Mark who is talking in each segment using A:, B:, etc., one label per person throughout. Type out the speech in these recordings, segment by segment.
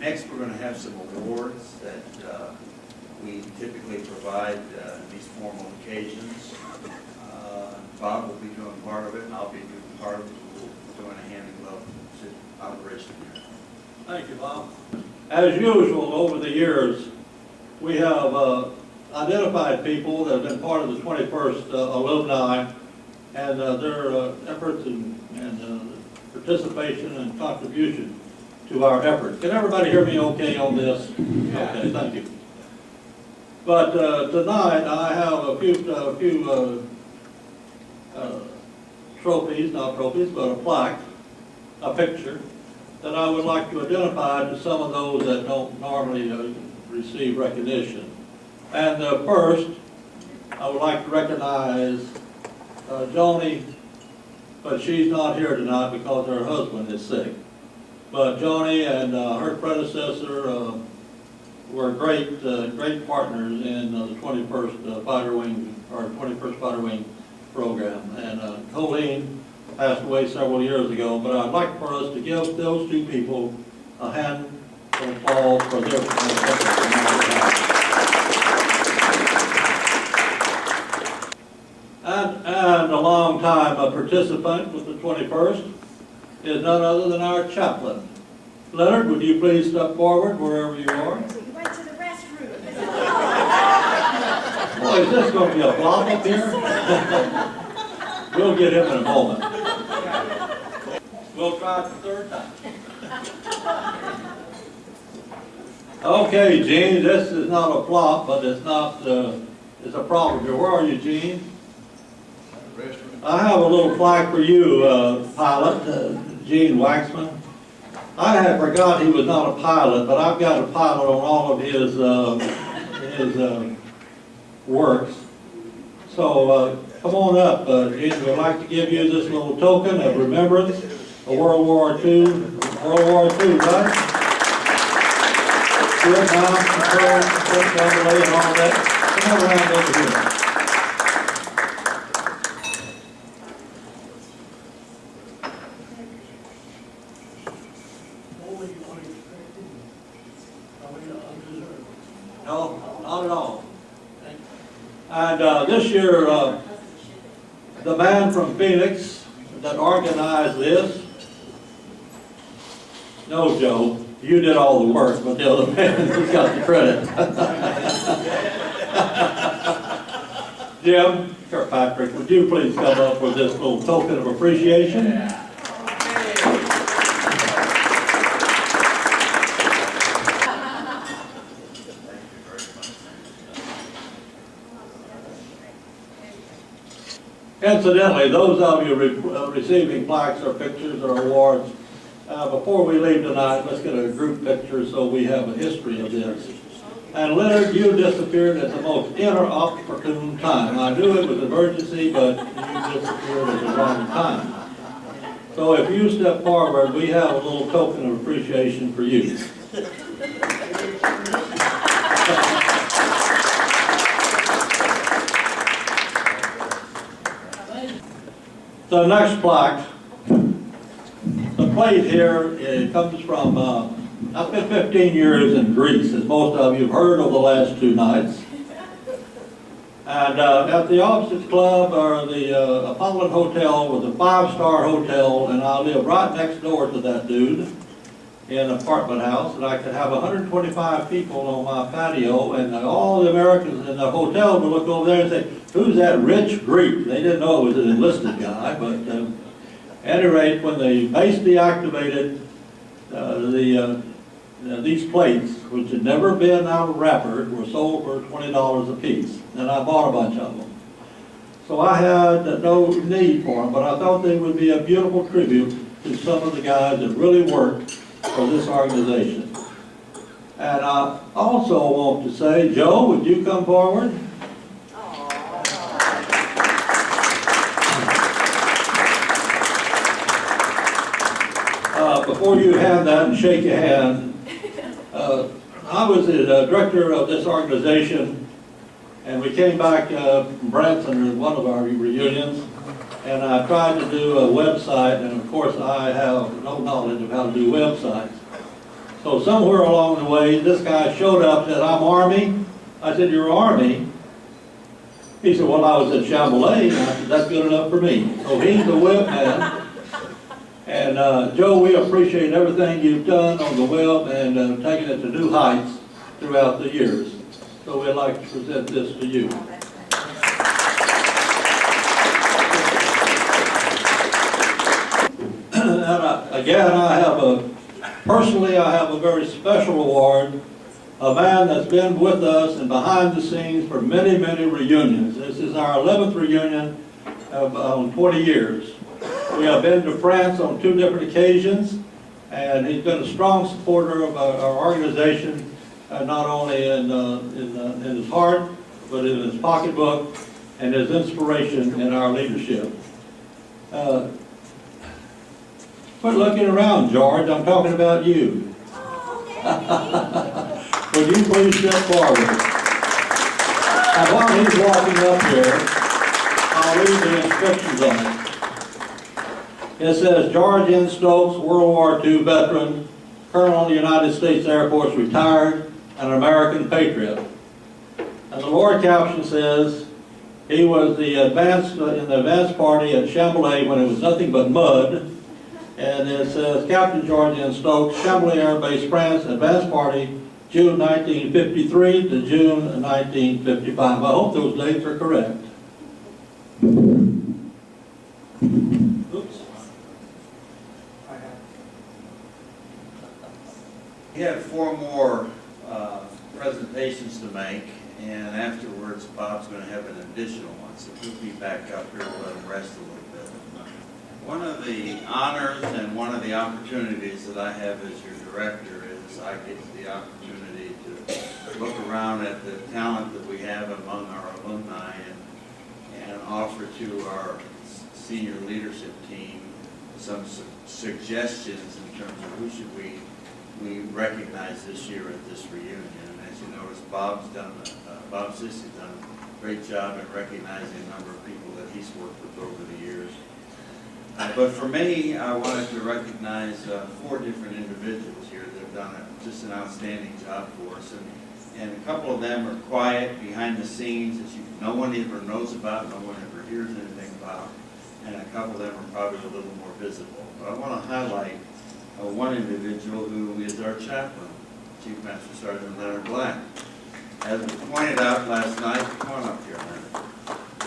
A: Next, we're going to have some awards that we typically provide these formal occasions. Bob will be doing part of it, and I'll be doing part of it. We'll doing a hand in glove operation here.
B: Thank you, Bob. As usual, over the years, we have identified people that have been part of the 21st alumni and their efforts and participation and contribution to our efforts. Can everybody hear me okay on this? Yeah. Okay, thank you. But tonight I have a few trophies, not trophies, but a plaque, a picture, that I would like to identify to some of those that don't normally receive recognition. And first, I would like to recognize Joni, but she's not here tonight because her husband is sick. But Joni and her predecessor were great partners in the 21st Fighter Wing, or 21st Fighter Wing program. And Colleen passed away several years ago, but I'd like for us to give those two people a hand of applause for their efforts. And a long time participant with the 21st is none other than our chaplain. Leonard, would you please step forward wherever you are?
C: He went to the restroom.
B: Boy, is this going to be a flop up here? We'll get him in a moment. We'll try it the third time. Okay, Gene, this is not a flop, but it's not, it's a problem here. Where are you, Gene? I have a little plaque for you, pilot, Gene Waxman. I had forgot he was not a pilot, but I've got a pilot on all of his works. So come on up, Gene. We'd like to give you this little token of remembrance of World War II. World War II, right? Vietnam, Chambley, and all that. Come around over here. No, not at all. And this year, the man from Phoenix that organized this, no, Joe, you did all the work, but the other man who got the credit. Jim Kirkpatrick, would you please come up with this little token of appreciation? Yeah. Incidentally, those of you receiving plaques or pictures or awards, before we leave tonight, let's get a group picture so we have a history of this. And Leonard, you disappeared at the most inopportune time. I knew it was emergency, but you disappeared at the wrong time. So if you step forward, we have a little token of appreciation for you. The next plaque, the plate here, it comes from, I've been 15 years in Greece, as most of you have heard over the last 2 nights. And at the Opposites Club, or the Apollo Hotel, was a 5-star hotel, and I live right next door to that dude in an apartment house, and I could have 125 people on my patio, and all the Americans in the hotel would look over there and say, "Who's that rich Greek?" They didn't know it was an enlisted guy, but at any rate, when the base deactivated these plates, which had never been out of wrapper, were sold for $20 a piece, and I bought a bunch of them. So I had no need for them, but I thought they would be a beautiful tribute to some of the guys that really worked for this organization. And I also want to say, Joe, would you come forward? Before you hand that and shake your hand, I was the director of this organization, and we came back from Branson at one of our reunions, and I tried to do a website, and of course I have no knowledge of how to do websites. So somewhere along the way, this guy showed up, said, "I'm Army." I said, "You're Army?" He said, "Well, I was at Chambley." And I said, "That's good enough for me." So he's the web man. And Joe, we appreciate everything you've done on the web and taking it to new heights throughout the years. So we'd like to present this to you. And again, personally, I have a very special award, a man that's been with us and behind the scenes for many, many reunions. This is our 11th reunion on 20 years. We have been to France on 2 different occasions, and he's been a strong supporter of our organization, not only in his heart, but in his pocketbook, and his inspiration in our leadership. Quit looking around, George. I'm talking about you. Would you please step forward? And while he's walking up here, I'll read the inscriptions on it. It says, "George N. Stokes, World War II veteran, Colonel in the United States Air Force, retired, an American patriot." And the lower caption says, he was in the advance party at Chambley when it was nothing but mud. And it says, "Captain George N. Stokes, Chambley Air Base, France, advance party, June 1953 to June 1955. I hope those dates are correct. Oops.
A: He had 4 more presentations to make, and afterwards Bob's going to have an additional one, so he'll be back up here to let him rest a little bit. One of the honors and one of the opportunities that I have as your director is I get the opportunity to look around at the talent that we have among our alumni and offer to our senior leadership team some suggestions in terms of who should we recognize this year at this reunion. And as you notice, Bob Sissy's done a great job in recognizing a number of people that he's worked with over the years. But for me, I wanted to recognize 4 different individuals here that have done just an outstanding job for us. And a couple of them are quiet, behind the scenes, that no one ever knows about, no one ever hears anything about. And a couple of them are probably a little more visible. But I want to highlight one individual who is our chaplain, Chief Master Sergeant Leonard Black. As was pointed out last night, come on up here,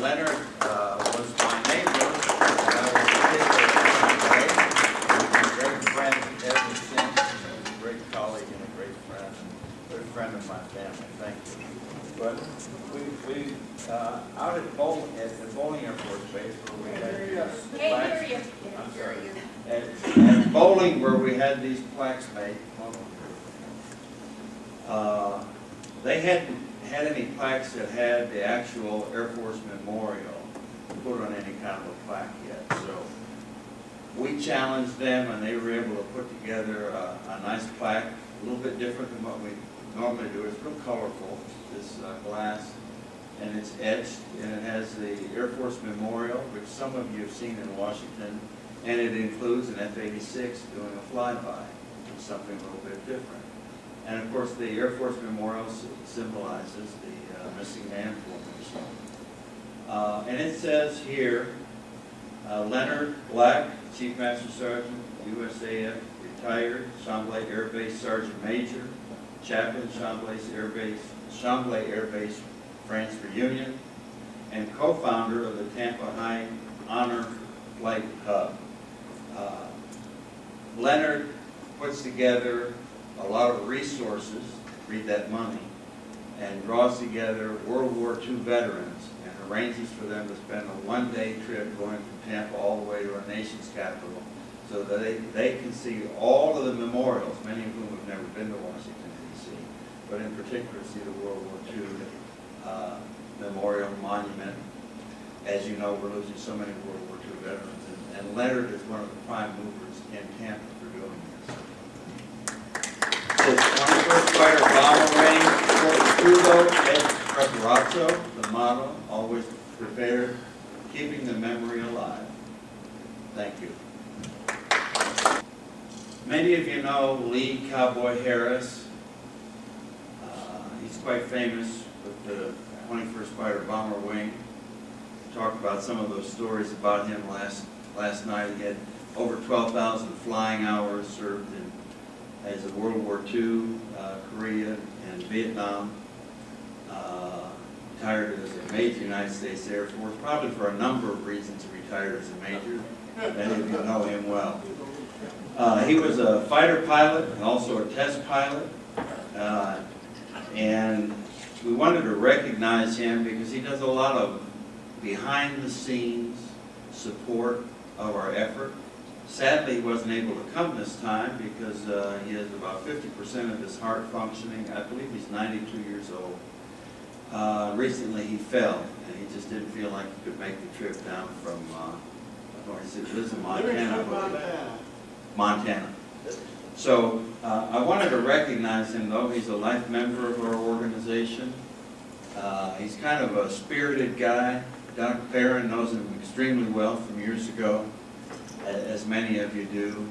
A: Leonard. Leonard was my neighbor. Great friend ever since, a great colleague and a great friend, a good friend of my family. Thank you. But we out at the Bowling Air Force Base where we had these plaques. At Bowling where we had these plaques made. They hadn't had any plaques that had the actual Air Force memorial put on any kind of a plaque yet. So we challenged them, and they were able to put together a nice plaque, a little bit different than what we normally do. It's real colorful, this glass, and it's etched, and it has the Air Force Memorial, which some of you have seen in Washington, and it includes an F-86 doing a flyby, which is something a little bit different. And of course, the Air Force Memorial symbolizes the missing man formation. And it says here, Leonard Black, Chief Master Sergeant, USAF, retired, Chambley Air Base Sergeant Major, Chaplain, Chambley Air Base France Reunion, and co-founder of the Tampa High Honor Flight Hub. Leonard puts together a lot of resources, read that money, and draws together World War II veterans and arranges for them to spend a 1-day trip going from Tampa all the way to our nation's capital so that they can see all of the memorials, many of whom have never been to Washington, D.C., but in particular see the World War II memorial monument. As you know, we're losing so many World War II veterans, and Leonard is one of the prime movers in Tampa for doing this. His 21st Fighter Bomber Range, Fort Tudo, et Preparatio, the motto, always prepared, keeping the memory alive. Thank you. Many of you know Lee Cowboy Harris. He's quite famous with the 21st Fighter Bomber Wing. Talked about some of those stories about him last night. He had over 12,000 flying hours, served as a World War II, Korea, and Vietnam. Retired as a Major United States Air Force, probably for a number of reasons he retired as a Major. Many of you know him well. He was a fighter pilot and also a test pilot. And we wanted to recognize him because he does a lot of behind-the-scenes support of our effort. Sadly, he wasn't able to come this time because he has about 50% of his heart functioning. I believe he's 92 years old. Recently he fell, and he just didn't feel like he could make the trip down from, he lives in Montana. Montana. So I wanted to recognize him, though. He's a life member of our organization. He's kind of a spirited guy. Doc Perrin knows him extremely well from years ago, as many of you do.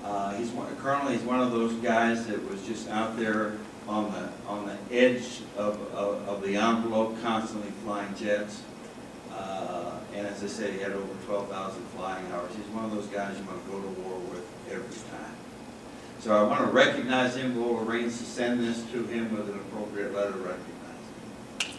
A: Currently he's one of those guys that was just out there on the edge of the envelope, constantly flying jets. And as I said, he had over 12,000 flying hours. He's one of those guys you want to go to war with every time. So I want to recognize him. We'll arrange to send this to him with an appropriate letter recognizing him.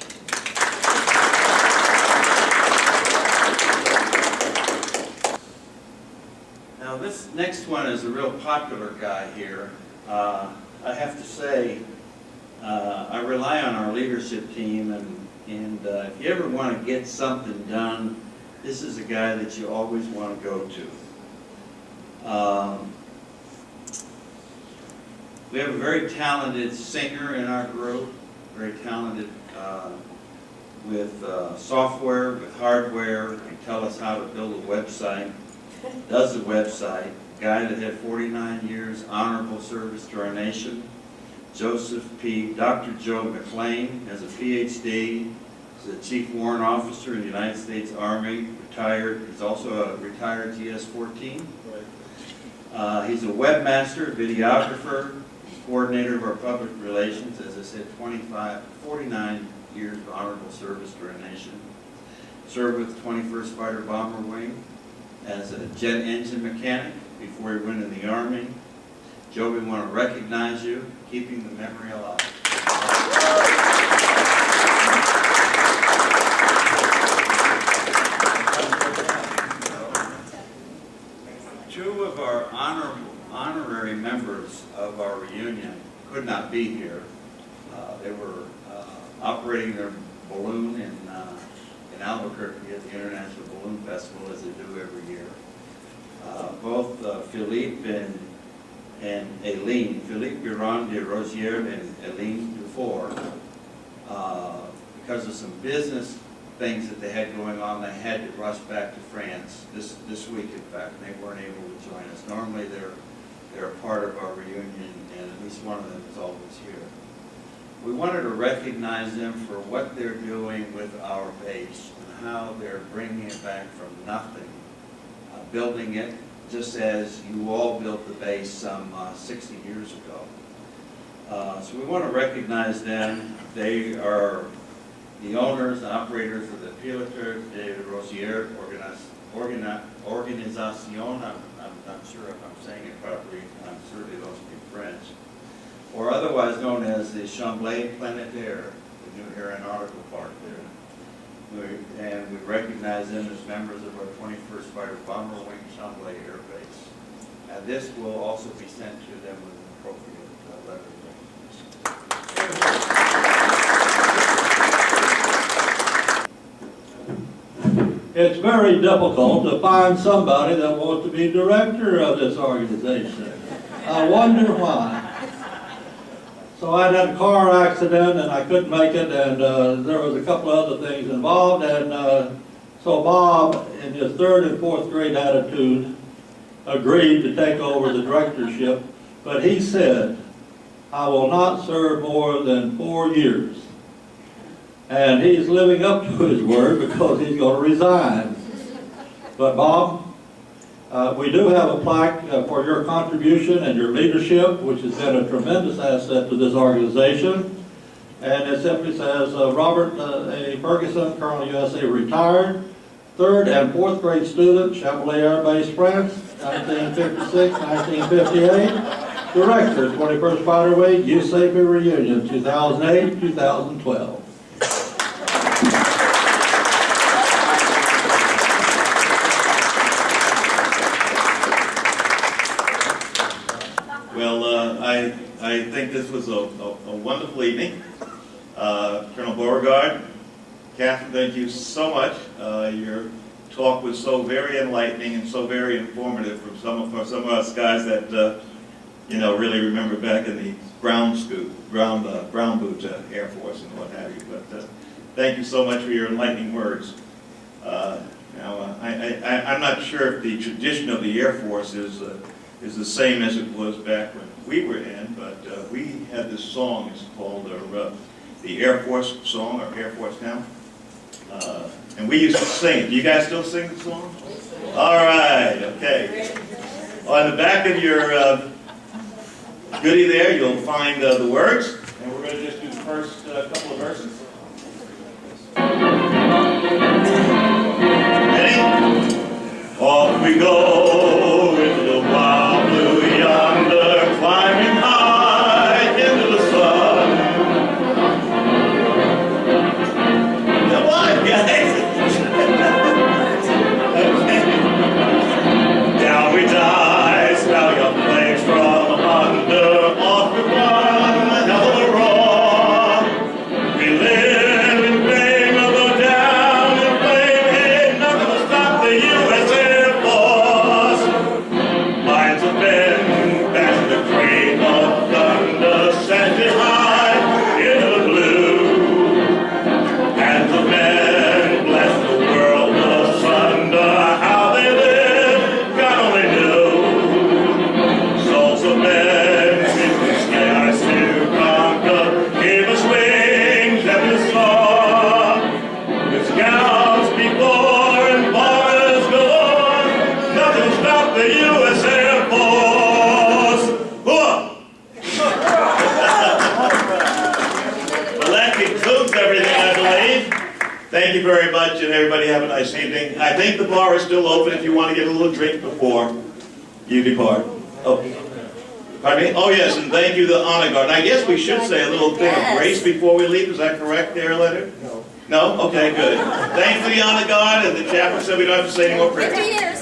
A: Now this next one is a real popular guy here. I have to say, I rely on our leadership team, and if you ever want to get something done, this is a guy that you always want to go to. We have a very talented singer in our group, very talented with software, with hardware, can tell us how to build a website, does the website, a guy that had 49 years honorable service to our nation. Dr. Joe McLean has a PhD, he's a Chief Warrant Officer in the United States Army, retired. He's also a retired GS-14. He's a webmaster, videographer, coordinator of our public relations, as I said, 49 years of honorable service to our nation. Served with the 21st Fighter Bomber Wing as a jet engine mechanic before he went in the Army. Joe, we want to recognize you, keeping the memory alive. Two of our honorary members of our reunion could not be here. They were operating their balloon in Albuquerque at the International Balloon Festival, as they do every year. Both Philippe and Aileen, Philippe Biron de Rosière and Aileen Dufour, because of some business things that they had going on, they had to rush back to France this week, in fact, and they weren't able to join us. Normally they're a part of our reunion, and at least one of them is always here. We wanted to recognize them for what they're doing with our base and how they're bringing it back from nothing, building it, just as you all built the base some 60 years ago. So we want to recognize them. They are the owners and operators of the Piloteur de Rosière Organization. I'm not sure if I'm saying it properly. I certainly don't speak French. Or otherwise known as the Chambley Planétaire, the new aeronautical park there. And we recognize them as members of our 21st Fighter Bomber Wing Chambley Air Base. And this will also be sent to them with an appropriate letter of recognition.
B: It's very difficult to find somebody that wants to be director of this organization. I wonder why. So I had a car accident and I couldn't make it, and there was a couple of other things involved, and so Bob, in his 3rd and 4th grade attitude, agreed to take over the directorship, but he said, I will not serve more than 4 years. And he's living up to his word because he's going to resign. But Bob, We do have a plaque for your contribution and your leadership, which has been a tremendous asset to this organization. And it simply says, Robert A. Ferguson, Colonel USA, retired, 3rd and 4th grade student, Chambley Air Base, France, 1956-1958. Director, 21st Fighter Wing, USAP Reunion, 2008-2012.
C: Well, I think this was a wonderful evening. Colonel Beauregard, Catherine, thank you so much. Your talk was so very enlightening and so very informative for some of us guys that really remember back in the ground boot Air Force and what have you. But thank you so much for your enlightening words. I'm not sure if the tradition of the Air Force is the same as it was back when we were in, but we had this song. It's called the Air Force song, or Air Force Hymn. And we used to sing it. Do you guys still sing the song? All right, okay. On the back of your goodie there, you'll find the words, and we're going to just do the first couple of verses. Ready? Off we go into the wild blue yonder, climbing high into the sun. Come on, guys! Down we dive, stallion flames from under, off we run, hell of a roar. We live in fame, or go down in flame, ain't nothing to stop the U.S. Air Force. Minds have been back to the cream of thunder, sending high into the blue. And the men bless the world asunder, how they live, God only knew. Souls of men, with the skies to conquer, gave us wings and we soar. With scouts before and bombers galore, nothing stopped the U.S. Air Force. Hooah! Well, that concludes everything, I believe. Thank you very much, and everybody have a nice evening. I think the bar is still open if you want to get a little drink before you depart. Oh, pardon me? Oh, yes, and thank you, the Honor Guard. And I guess we should say a little thing of grace before we leave. Is that correct there, Leonard? No. No? Okay, good. Thank you, the Honor Guard, and the chaplain said we don't have to say any more prayers.
D: 50 years.